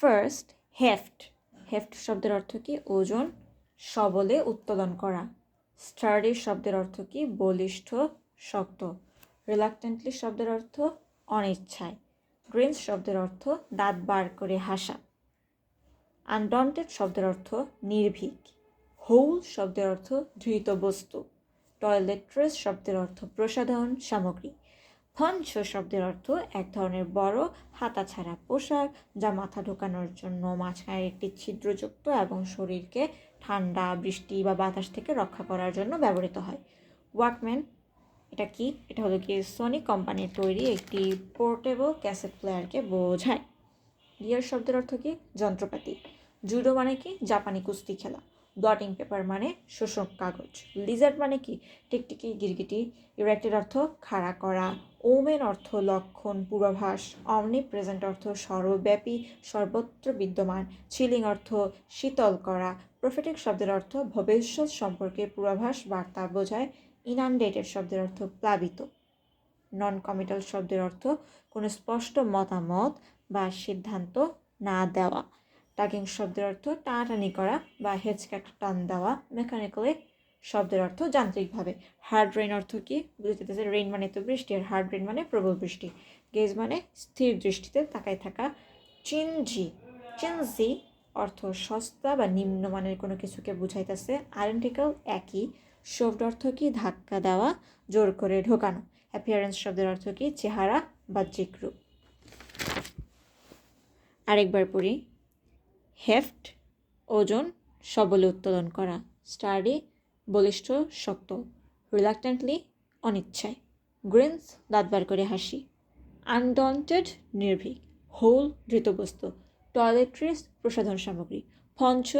First, হেফট। হেফট শব্দের অর্থ কি? ওজন, সবলে উত্তোলন করা। স্টার্ডি শব্দের অর্থ কি? বলিষ্ঠ, শক্ত। রিলাক্টেন্টলি শব্দের অর্থ অনিচ্ছায়। গ্রিনস শব্দের অর্থ দাঁত বার করে হাসা। আনডন্টেড শব্দের অর্থ নির্ভীক। হোল শব্দের অর্থ ধৃত বস্তু। টয়লেট্রেস শব্দের অর্থ প্রসাধন সামগ্রী। পঞ্চ শব্দের অর্থ এক ধরনের বড় হাতাছাড়া পোশাক, যা মাথা ঢোকানোর জন্য মাঝখানে একটি ছিদ্রযুক্ত এবং শরীরকে ঠান্ডা, বৃষ্টি বা বাতাস থেকে রক্ষা করার জন্য ব্যবহৃত হয়। ওয়াকম্যান এটা কি? এটা হলো কি সোনি কোম্পানির তৈরি একটি পোর্টেবল ক্যাসেট প্লেয়ারকে বোঝায়। গিয়ার শব্দের অর্থ কি? যন্ত্রপাতি। জুডো মানে কি? জাপানি কুস্তি খেলা। ব্লটিং পেপার মানে শোষক কাগজ। লিজার্ড মানে কি? টিকটিকি, গিরগিটি। ইরেক্টেড অর্থ খাড়া করা। ওমেন অর্থ লক্ষণ, পূর্বাভাস। অমনি প্রেজেন্ট অর্থ সর্বব্যাপী, সর্বত্র বিদ্যমান। চিলিং অর্থ শীতল করা। প্রফেটিক শব্দের অর্থ ভবিষ্যৎ সম্পর্কে পূর্বাভাস, বার্তা বোঝায়। ইনানডেটেড শব্দের অর্থ প্লাবিত। নন কমিটাল শব্দের অর্থ কোনো স্পষ্ট মতামত বা সিদ্ধান্ত না দেওয়া। টাগিং শব্দের অর্থ টানাটানি করা বা হেঁচকা টান দেওয়া। মেকানিক্যালি শব্দের অর্থ যান্ত্রিকভাবে। হার্ড রেইন অর্থ কি? বুঝতে পারতেছে, রেইন মানে তো বৃষ্টি, আর হার্ড রেইন মানে প্রবল বৃষ্টি। গেজ মানে স্থির দৃষ্টিতে তাকায় থাকা। চিনজি অর্থ সস্তা বা নিম্নমানের কোনো কিছুকে বুঝাইতেছে। আইডেন্টিক্যাল একই। শোভড অর্থ কি? ধাক্কা দেওয়া, জোর করে ঢোকানো। অ্যাপিয়ারেন্স শব্দের অর্থ কি? চেহারা, বাহ্যিক রূপ। আরেকবার পড়ি। হেফট ওজন, সবলে উত্তোলন করা। স্টাডি বলিষ্ঠ, শক্ত। রিলাক্টেন্টলি অনিচ্ছায়। গ্রিনস দাঁত বার করে হাসি। আনডন্টেড নির্ভীক। হোল ধৃতবস্তু। টয়লেট্রিস প্রসাধন সামগ্রী। পঞ্চ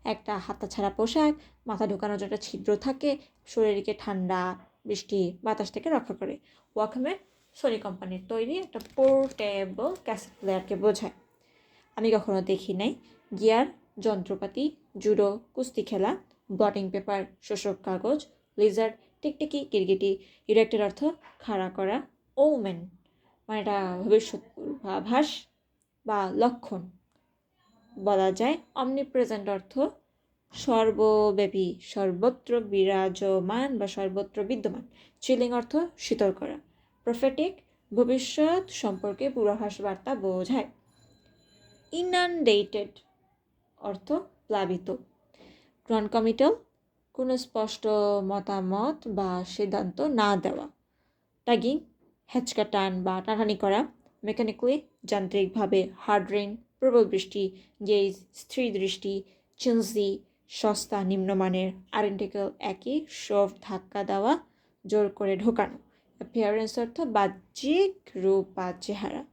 একটা হাতাছাড়া পোশাক, মাথা ঢোকানোর জন্য ছিদ্র থাকে, শরীরকে ঠান্ডা, বৃষ্টি, বাতাস থেকে রক্ষা করে। ওয়াকম্যান সোনি কোম্পানির তৈরি একটা পোর্টেবল ক্যাসেট প্লেয়ারকে বোঝায়। আমি কখনো দেখি নাই। গিয়ার যন্ত্রপাতি। জুডো কুস্তি খেলা। ব্লটিং পেপার শোষক কাগজ। লিজার্ড টিকটিকি, গিরগিটি। ইরেক্টেড অর্থ খাড়া করা। ওমেন মানে এটা ভবিষ্যৎ পূর্বাভাস বা লক্ষণ বলা যায়। অমনিপ্রেজেন্ট অর্থ সর্বব্যাপী, সর্বত্র বিরাজমান বা সর্বত্র বিদ্যমান। চিলিং অর্থ শীতল করা। প্রফেটিক ভবিষ্যৎ সম্পর্কে পূর্বাভাস বার্তা বোঝায়। ইনানডেটেড অর্থ প্লাবিত। ননকমিটাল কোনো স্পষ্ট মতামত বা সিদ্ধান্ত না দেওয়া। টাগিং হেঁচকা টান বা টানাটানি করা। মেকানিক্যালি যান্ত্রিকভাবে। হার্ড রেইন প্রবল বৃষ্টি। গেজ স্থির দৃষ্টি। চিনজি সস্তা, নিম্নমানের। আইডেন্টিক্যাল একই। শোভ ধাক্কা দেওয়া, জোর করে ঢোকানো। অ্যাপিয়ারেন্স অর্থ বাহ্যিক রূপ বা চেহারা।